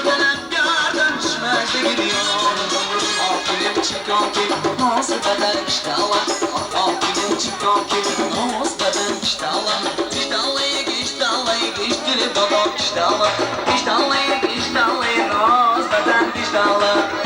gördüm gördüm düşmez de gidiyor. Aklım çıkan ki nasıl beden iştahlar. Aklım çıkan ki nasıl beden iştahlar. İştahlayı geçtirip baba iştahlar. İştahlayı nasıl beden iştahlar.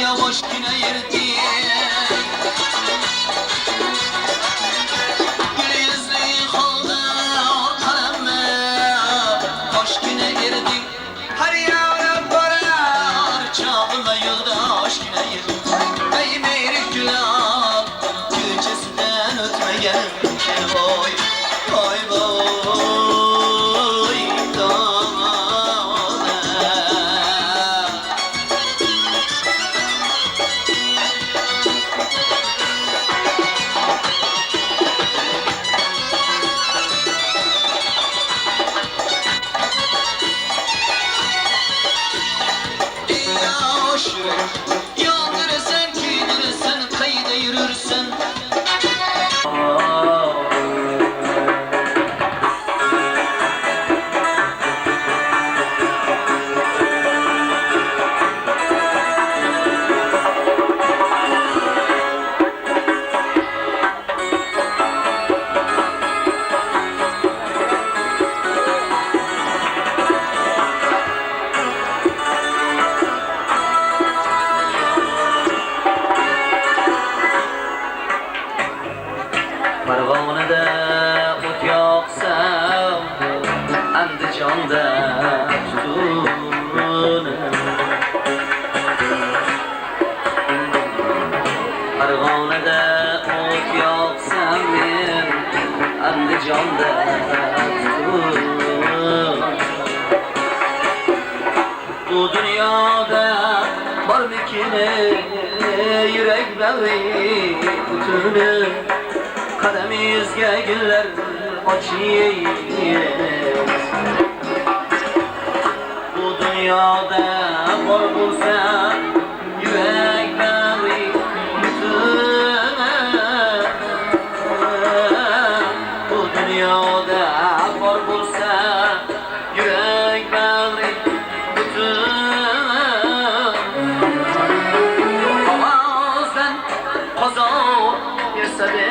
Yavaş güne yerdi gül yüzlü halda ortalama hoş güne yerdi her yara barar çağla yılda hoş güne yerdi ey meyri gülab gülçesinden ötmeyen boy boy boy yandırırsan kıydırırsan kayda yürürsen Çeşmede ot yoksam men Andijonda tutun Bu dünyada barmikin yürek bag'ri butuni Qadamingizga gullar ochaymiz Bu dünyada bor bo'lsa yürek bag'ri butuni Bu dünyada bor bo'lsa yürek bag'ri Qog'ozdan qozoq bersa-de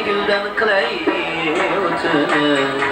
guldan qilay o'tini